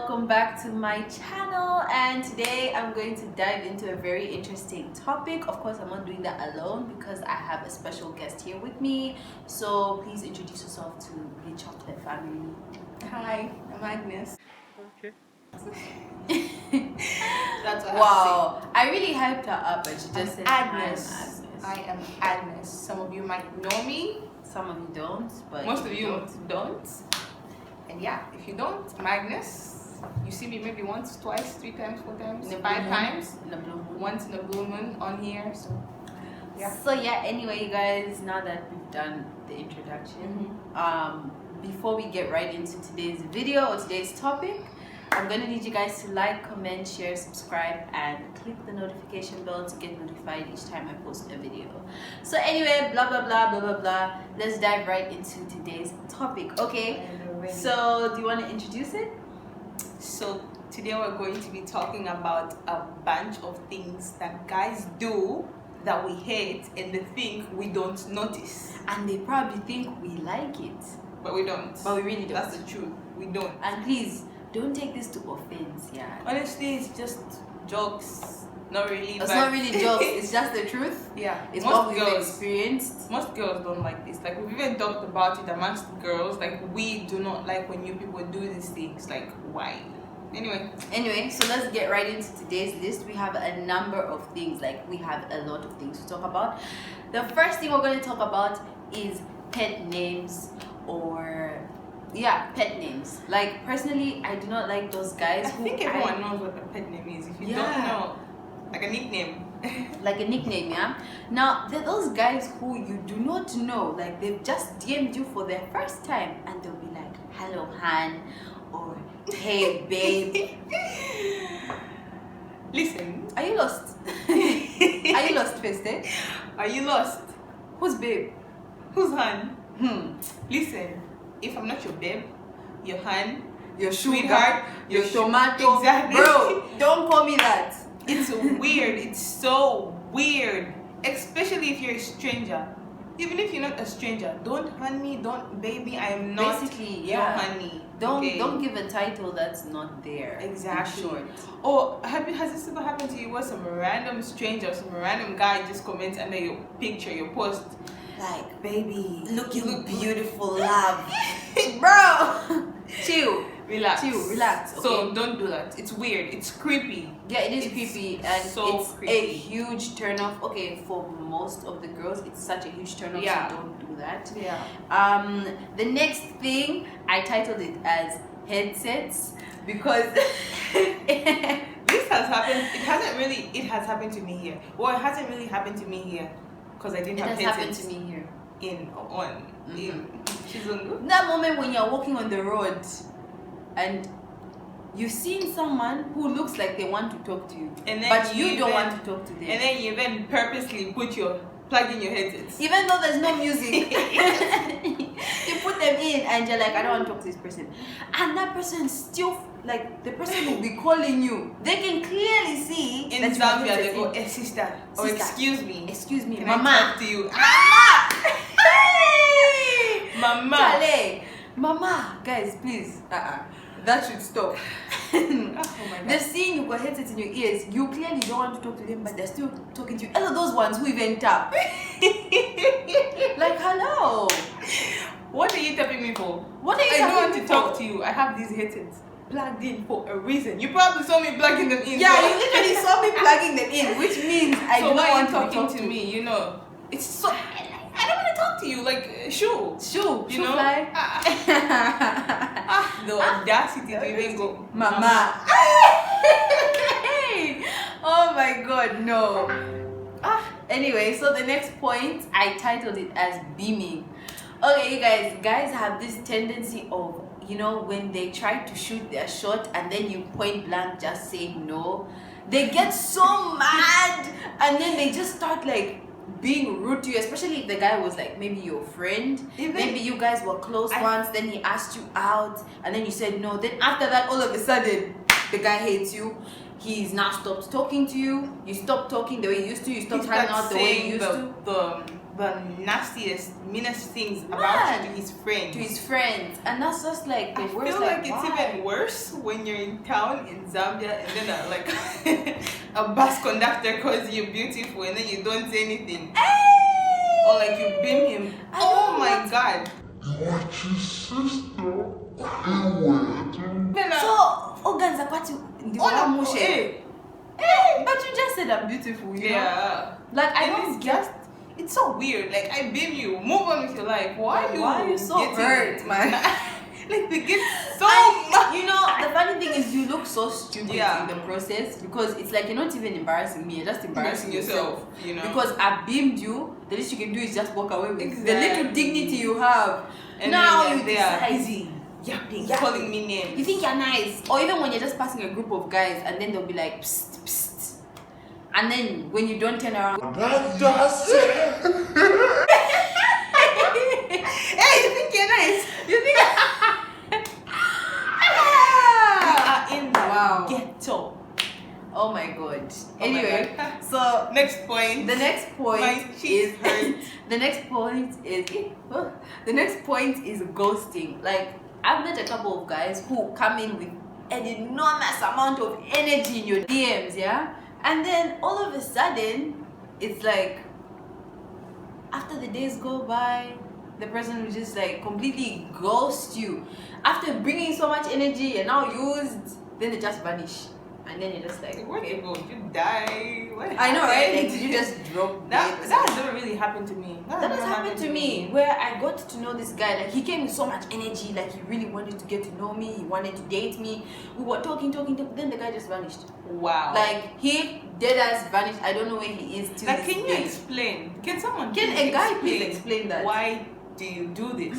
welcome back to my channel, and today I'm going to dive into a very interesting topic. Of course, I'm not doing that alone because I have a special guest here with me, so please introduce yourself to the chocolate family. Hi, I'm Agnes. Okay. That's what Wow, I really hyped her up, but she just said Agnes. "Hi, I'm Agnes." I am Agnes. Some of you might know me. Some of you don't, but Most of you don't. And yeah, if you don't, I'm Agnes. You see me maybe once, twice, 3 times, 4 times, In a 5 blue moon. times. In a blue moon. Once in a blue moon on here. So yeah. So yeah, anyway, you guys, now that we've done the introduction, before we get right into today's video or today's topic, I'm gonna need you guys to like, comment, share, subscribe, and click the notification bell to get notified each time I post a video. So anyway, blah blah blah blah blah blah. Let's dive right into today's topic. Okay. So do you want to introduce it? So today we're going to be talking about a bunch of things that guys do that we hate and they think we don't notice. And they probably think we like it, But we don't. but we really don't. That's the truth. We don't. And please don't take this to offense, yeah. Honestly, it's just jokes. Not really. It's but not really jokes, it's just the truth. Yeah. It's most what we've girls, experienced. most girls don't like this. Like we've even talked about it amongst the girls. Like we do not like when you people do these things. Like why? Anyway, So let's get right into today's list. We have a number of things, like we have a lot of things to talk about. The first thing we're going to talk about is pet names, or pet names. Like personally, I do not like those guys I who think everyone knows what a pet name is. If you don't know, like a nickname. like a nickname, yeah. Now there are those guys who you do not know, like they've just DM'd you for their first time and they'll be like, "Hello, Han," or "Hey, babe." Listen, Are you lost? Are you lost, Feste? are you lost? Who's babe? Who's Han? Listen, If I'm not your babe, your Han, your sweetheart, your your tomato. exactly. Bro, don't call me that. it's weird. It's so weird. Especially if you're a stranger. Even if you're not a stranger, don't honey, don't baby. I am not Basically, your yeah. honey. Don't okay? don't give a title that's not there. Exactly. In short. Or has this ever happened to you where some random stranger, some random guy just comments under your picture, your post, Like, baby, looking you look beautiful, love. Bro, chill. relax, Relax, So okay? don't do that. It's weird. It's creepy. Yeah, it is It's creepy, and so it's a creepy. huge turn off. Okay, for most of the girls, it's such a huge turn off. Yeah. So don't do that. Yeah. The next thing, I titled it as headsets because This has happened. It has happened to me here. Well, it hasn't really happened to me here because I didn't it have has happened headsets to me here. in Chizungu. That moment when you're walking on the road and you've seen someone who looks like they want to talk to you, And then but you don't even- want to talk to them. And then you even purposely plug in your headsets. Even though there's no music, you put them in and you're like, I don't want to talk to this person. And that person still, like, the person will be calling you. They can clearly see In that you have Zambia, they headsets go, in. sister, or Sister. excuse me. Excuse me, Can I mama. talk to you? Mama. Chale. Mama. Guys, please. That should stop. Oh my They're God. seeing you got headsets in your ears. You clearly don't want to talk to them, but they're still talking to you. All of those ones who even tap. Like, hello. What are you tapping me for? What are you I don't tapping want me to talk for? to you. I have these headsets plugged in for a reason. You probably saw me plugging them in. Yeah, so- you literally saw me plugging them in, which means I so do why not are want you to be talking talked to me? You know, it's so. I don't want to talk to you. Like, sure. Shoo, You know? fly. The audacity to even go, Mama. Oh my god, no. Anyway, so the next point, I titled it as beaming. Okay, you guys have this tendency of, you know, when they try to shoot their shot and then you point blank just say no, they get so mad and then they just start like being rude to you, especially if the guy was like maybe your friend. Maybe you guys were close once, then he asked you out and then you said no, then after that all of a sudden the guy hates you. He's now stopped talking to you. You stop talking the way you used to. You stop hanging out the way you used to. The nastiest, meanest things about you to his friends. And that's just like the worst. I feel like it's even worse when you're in town in Zambia and then a bus conductor calls you beautiful and then you don't say anything. Hey! Or like you beam him. Oh my god. What your sister? So organs are quite but you just said I'm beautiful, you know? Like I don't get. It's so weird. Like I beam you. Move on with your life. Why are you so hurt, man? Like they get so you know, the funny thing is you look so stupid in the process because it's like you're not even embarrassing me, you're just embarrassing yourself. You know? Because I beamed you, the least you can do is just walk away with the little dignity you have. And now you decide busy yapping, calling me names. You think you're nice. Or even when you're just passing a group of guys and then they'll be like psst, psst. And then when you don't turn around, That does it. Hey, you think you're nice? you think We are in the ghetto. Oh my god. Oh Anyway, my God. so next point. the next point My cheeks is hurt. the next point is ghosting. Like I've met a couple of guys who come in with an enormous amount of energy in your DMs, yeah? And then all of a sudden, it's like after the days go by, the person will just like completely ghost you. After bringing so much energy and now used, then they just vanish. And then you're just like, where'd you go? Did you die? What I know, right? happened? Like, did you just drop That dead? has never really happened to me. That has happened to me where I got to know this guy. Like he came with so much energy, like he really wanted to get to know me, he wanted to date me. We were talking, then the guy just vanished. Wow. Like he dead as vanished. I don't know where he is till like, this can you day. explain? Can someone Can please a guy please explain that? Why do you do this?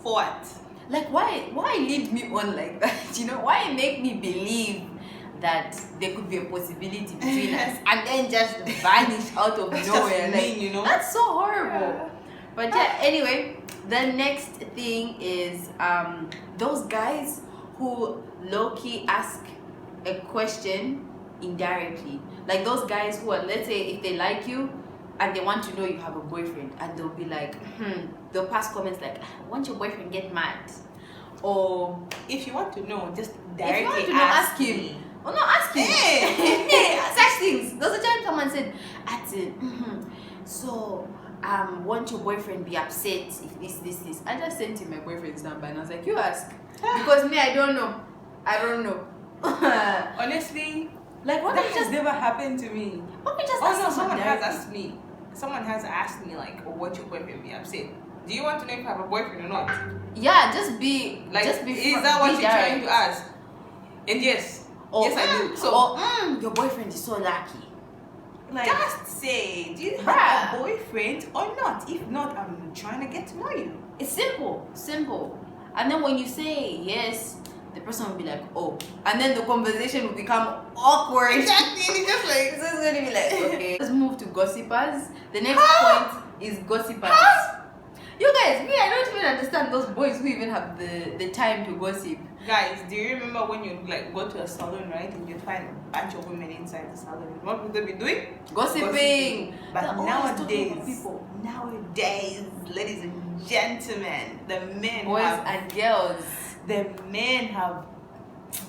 For what? Like why lead me on like that? You know, why make me believe that there could be a possibility between us and then just vanish out of That's nowhere? just Like, mean, you know? that's so horrible. Yeah. But yeah, anyway, the next thing is those guys who low-key ask a question indirectly. Like those guys who are, let's say if they like you and they want to know you have a boyfriend and they'll be like, they'll pass comments like, won't your boyfriend get mad? Or If you want to know, just if you directly want to know, ask him. me. Oh no, ask him. Hey. Such things. There was a time someone said, so won't your boyfriend be upset if this? I just sent him my boyfriend's number and I was like, you ask. Because me, I don't know. Honestly, Like what that if has just never happened to me. what if just Oh ask no, someone someone has directly? asked me. Someone has asked me like, oh, won't your boyfriend be upset? Do you want to know if I have a boyfriend or not? Yeah, just be Like, just be is that what be you're trying direct. to ask? And yes, Or, yes I do. So or your boyfriend is so lucky. Like just say, do you Bruh. have a boyfriend or not? If not, I'm trying to get to know you. it's simple. And then when you say yes, the person will be like, oh, and then the conversation will become awkward. Exactly, and it's just like, So it's going to be like, okay. Let's move to gossipers. The next point is gossipers. You guys, me, I don't even understand those boys who even have the time to gossip. guys, do you remember when you like go to a salon, right, and you find a bunch of women inside the salon? What would they be doing? Gossiping. But They're always talking about nowadays, people. ladies and gentlemen, the men Boys have, and girls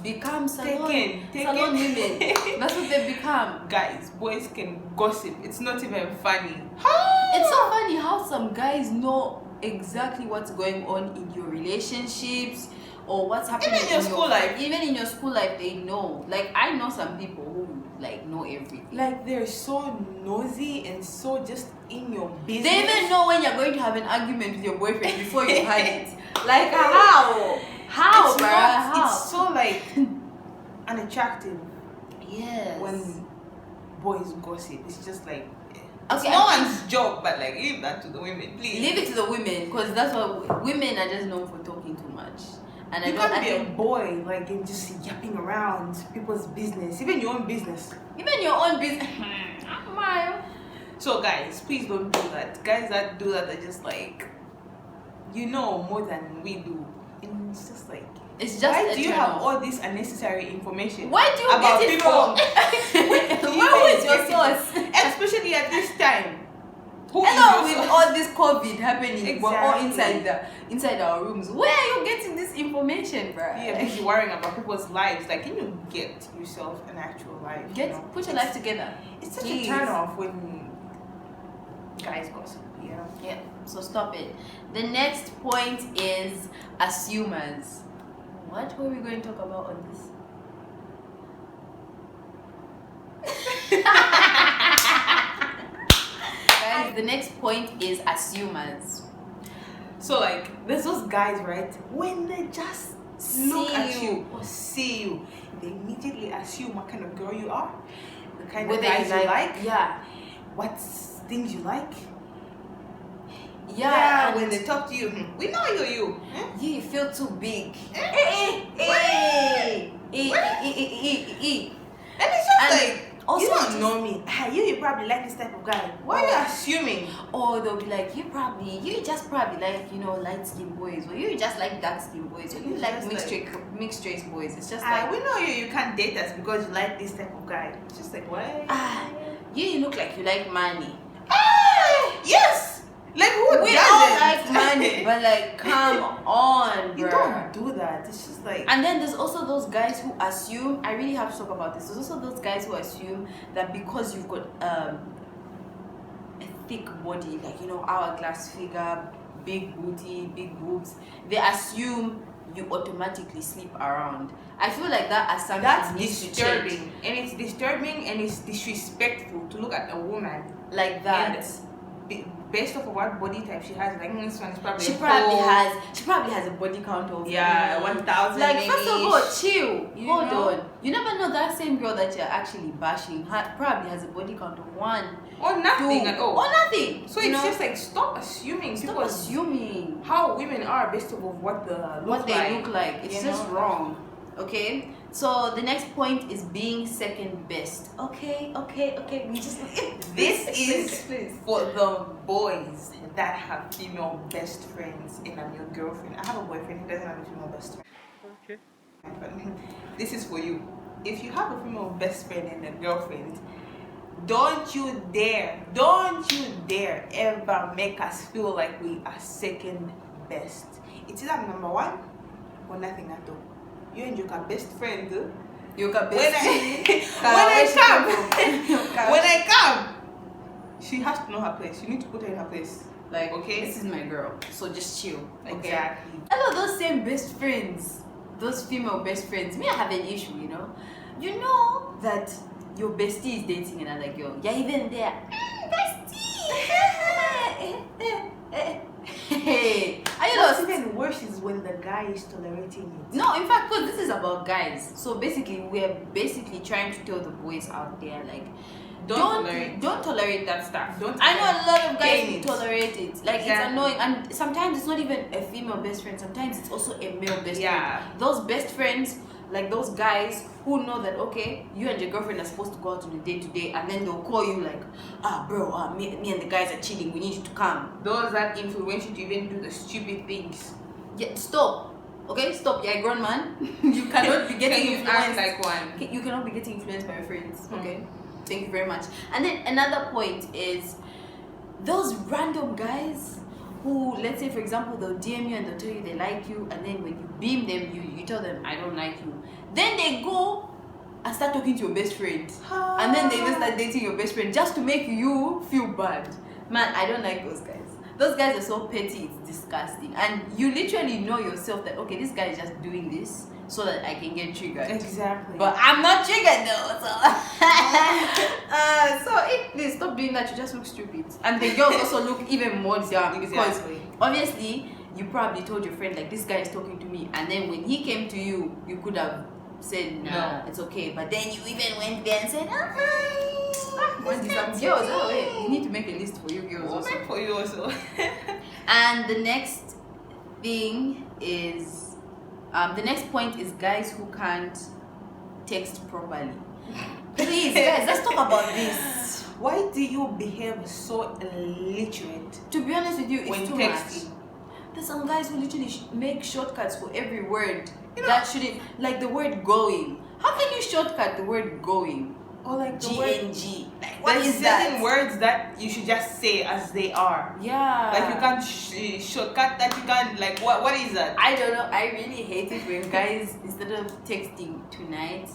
become salon taken. women. That's what they become. Guys, boys can gossip. It's not even funny. It's so funny how some guys know exactly what's going on in your relationships or what's happening Even in your school life. Even in your school life, they know. Like I know some people who like know everything. Like they're so nosy and so just in your business. They even know when you're going to have an argument with your boyfriend before you had it. Like how? How, it's bruh? not, How? it's so like unattractive yes. when boys gossip. It's just like it's Okay, no I think- one's job, but like leave that to the women, please. Leave it to the women, because that's what women are just known for talking too much. And You I don't can't be a think boy like and just yapping around people's business, even your own business. even your own business. So guys, please don't do that. Guys that do that are just like, you know more than we do, and it's just like It's just Why a do you turn have off. all this unnecessary information? Where do you about get it people? from? do you Where guys is your get it source? Especially at this time. Who is Hello, your with source? all this COVID happening, we're all Exactly. inside our rooms. Where are you getting this information, bro? Yeah, because you're worrying about people's lives. Like, can you get yourself an actual life? you know? Put your life together. It's such Please. a turn off when guys gossip. Yeah. Yeah, so stop it. The next point is assumers. What were we going to talk about on this? Guys, the next point is assumers. So like, there's those guys, right? When they just look at you or see you, they immediately assume what kind of girl you are, the kind of guys you like, Yeah. what things you like. Yeah, when they talk to you, we know you're you. you feel too big. And it's just And like, also you don't just- know me. You probably like this type of guy. Why are you assuming? Or they'll be like, you just probably like, light skinned boys, or you just like dark skinned boys, or you It's like just mixed race boys. It's just We know you can't date us because you like this type of guy. It's just like, what? you look like you like money. Yes! Like, who We doesn't? all like money, but like, come on, You bro. don't do that. It's just like, And then there's also those guys who assume. I really have to talk about this. There's also those guys who assume that because you've got a thick body, like hourglass figure, big booty, big boobs, they assume you automatically sleep around. I feel like that assumption that's needs to change. disturbing. And it's disturbing and it's disrespectful to look at a woman Like that. based off of what body type she has. Like, this one is probably She a probably has a body count of 1,000 Like, maybe. first of all, chill. You Hold know? on. You never know, that same girl that you're actually bashing probably has a body count of 1, Or nothing 2, at all. or nothing. So it's just like, stop assuming. stop Because assuming how women are based off of what they look like. It's you just know? wrong. Okay. So the next point is being second best. Okay. We just This is Please. for the boys that have female best friends and I'm your girlfriend. I have a boyfriend who doesn't have a female best friend. Okay. But this is for you. If you have a female best friend and a girlfriend, don't you dare ever make us feel like we are second best. It's either number 1 or nothing at all. You and your best friend. You can When I come, she has to know her place. You need to put her in her place. like, Okay. this is my girl, so just chill. Okay. Exactly. Hello, those same best friends, those female best friends. Me, I have an issue, You know that your bestie is dating another girl. You're even there. Bestie! Are you What's lost? even worse is when the guy is tolerating it. No, in fact, because this is about guys. So basically, we're basically trying to tell the boys out there, like, don't tolerate that stuff. I know a lot of guys who tolerate it. Like, it's Exactly. annoying, and sometimes it's not even a female best friend. Sometimes it's also a male best Yeah. friend. Those best friends, like those guys who know that, okay, you and your girlfriend are supposed to go out on a date today, and then they'll call you like, bro, me and the guys are chilling. We need you to come. Those that influence you to even do the stupid things. Yeah, stop. Okay, stop. You're a grown man. You cannot be getting Can you act influenced. like one? You cannot be getting influenced by your friends. Okay, thank you very much. And then another point is those random guys who, let's say for example, they'll DM you and they'll tell you they like you, and then when you beam them, you tell them I don't like you. Then they go and start talking to your best friend, and then they even start dating your best friend just to make you feel bad. Man, I don't like those guys. Those guys are so petty, it's disgusting. And you literally know yourself that, okay, this guy is just doing this so that I can get triggered. Exactly. But I'm not triggered though, so please stop doing that. You just look stupid. And the girls also look even more dumb because Exactly. obviously you probably told your friend like, this guy is talking to me, and then when he came to you, you could have said no, it's okay. But then you even went there and said, some girls, you need to make a list for you girls also. Woman for you also. And the next thing is, the next point is guys who can't text properly. Please, guys, let's talk about this. Why do you behave so illiterate To be honest with you, it's when too texting? much. There's some guys who literally make shortcuts for every word You know- that shouldn't, like the word going. How can you shortcut the word going? Or like the word. GNG. Like, what There's is that? certain words that you should just say as they are. Yeah. Like you can't shortcut that. You can't like what is that? I don't know. I really hate it when guys, instead of texting tonight,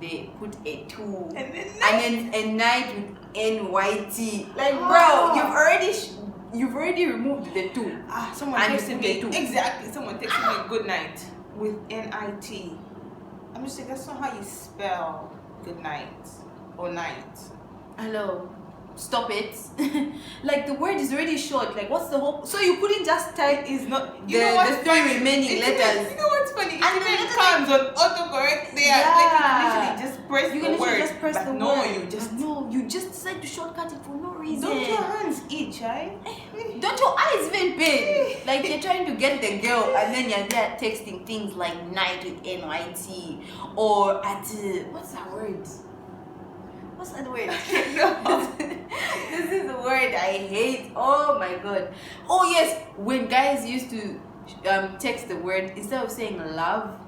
they put a 2 And then and then a night with NYT. Like, bro, Oh. you've already removed the 2. Someone And texted you me. put a 2. Exactly. Someone texted me good night with NIT. I'm just saying that's not how you spell good night or night. Hello, stop it. Like, the word is already short. Like, what's the whole? So you couldn't just type It's not. the 3 remaining letters. You know what's funny? It And the even letters- comes on autocorrect there. Yeah. Like you literally just press You the can literally word. just press but the no, word. you just. No, you just decide to shortcut it for no reason. Don't your hands itch, eh? Don't your eyes even pain? Like, you're trying to get the girl and then you're there texting things like night with NYT or at what's that word? What's that word? No. This is the word I hate. Oh my god. Oh yes, when guys used to text the word instead of saying love.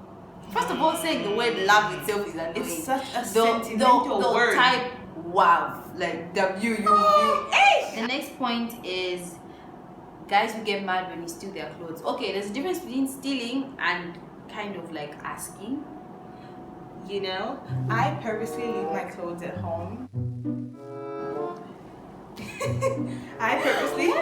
First of all, saying the word love itself is annoying. It's such a They'll sentimental word. type wow, like W-U-V. The next point is guys who get mad when you steal their clothes. Okay, there's a difference between stealing and kind of like asking. You know, I purposely leave my clothes at home. I purposely,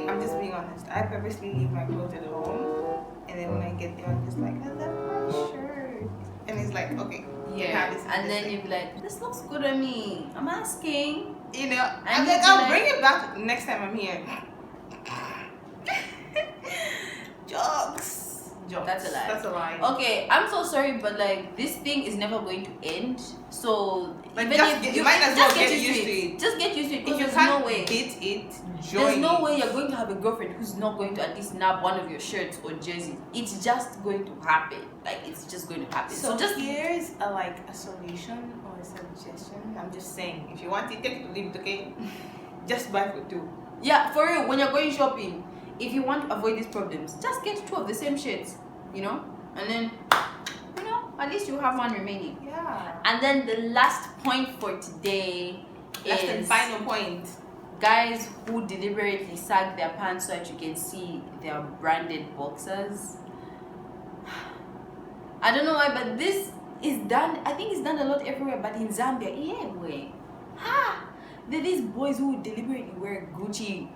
I'm just being honest. I purposely leave my clothes at home, and then when I get there, I'm just like, I left my shirt, and it's like, okay, you can have this and this then thing. you'd be like, this looks good on me. I'm asking. You know, And I'm you'd like, be I'll like- bring it back next time I'm here. Jokes. That's a lie. That's a lie. Okay, I'm so sorry, but like this thing is never going to end. So Like, even just if get- you might as just well get get used to used to it. it. Just get used to it If because you there's can't no way. beat it, join There's no it. way you're going to have a girlfriend who's not going to at least nab one of your shirts or jerseys. It's just going to happen. Like, it's just going to happen. So So just here's a solution or a suggestion. I'm just saying, if you want it, take it or leave it, okay? Just buy for 2. yeah, for real. When you're going shopping, if you want to avoid these problems, just get 2 of the same shirts. You know, and then at least you have one remaining. Yeah. And then the last point for today Last and is final point. guys who deliberately sag their pants so that you can see their branded boxers. I don't know why, but this is done. I think it's done a lot everywhere, but in Zambia, yeah, way. Ha! There are these boys who deliberately wear Gucci,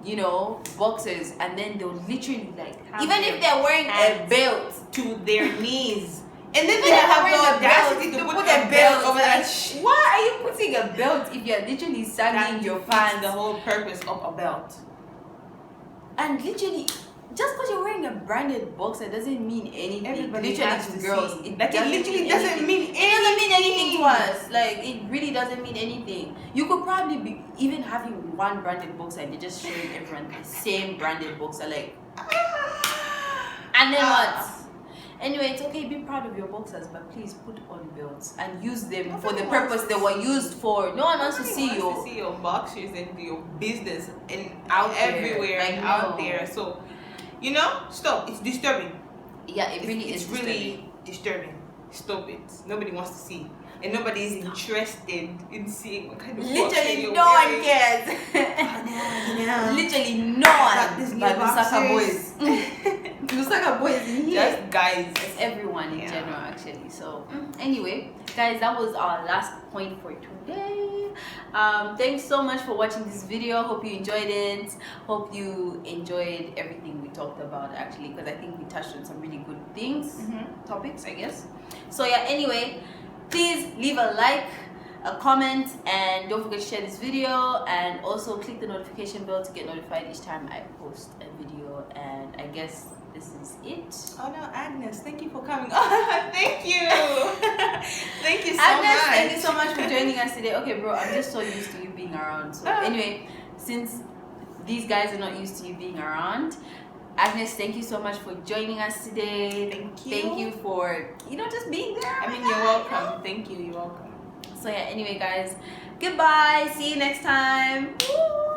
you know, boxers, and then they'll literally like, Have even their if they're wearing a hands belt, to their knees. And then Even they if have they're the wearing a audacity belt, to to put put a belt over that like, shit. why are you putting a belt if you're literally sagging your pants? The whole purpose of a belt. And literally, just because you're wearing a branded boxer doesn't mean anything. Everybody literally has to to girls, see. it Like, it doesn't literally mean doesn't anything. mean It doesn't mean anything to anything. us. Like, it really doesn't mean anything. You could probably be even having one branded boxer and you're just showing everyone the same branded boxer, like, and then what? Anyway, it's okay, be proud of your boxers, but please put on belts and use them for the Nobody purpose wants they to were used for. No one wants to see Nobody wants you. to see your boxers and your business and Out there. everywhere I and out know. there. So, you know, stop. It's disturbing. Yeah, it really it's is really disturbing. Stop it. Nobody wants to see. And nobody is interested in seeing what kind of boxer literally you're no one wearing. cares. Literally no Got one these new but Lusaka boys. boxers. Lusaka boys in here. Just guys. It's everyone in Yeah. general actually. So anyway, guys, that was our last point for today. Thanks so much for watching this video. Hope you enjoyed it. Hope you enjoyed everything we talked about actually, because I think we touched on some really good things, topics, I guess. So yeah, anyway, please leave a like, a comment, and don't forget to share this video, and also click the notification bell to get notified each time I post a video. And I guess this is it. Oh no, Agnes, thank you for coming. Oh, thank you. Thank you so Agnes, much. thank you so much for joining us today. Okay, bro, I'm just so used to you being around. So anyway, since these guys are not used to you being around, Agnes, thank you so much for joining us today. Thank you. Thank you for, just being there. I mean, you're welcome. Thank you. You're welcome. So yeah, anyway, guys, goodbye. See you next time. Woo!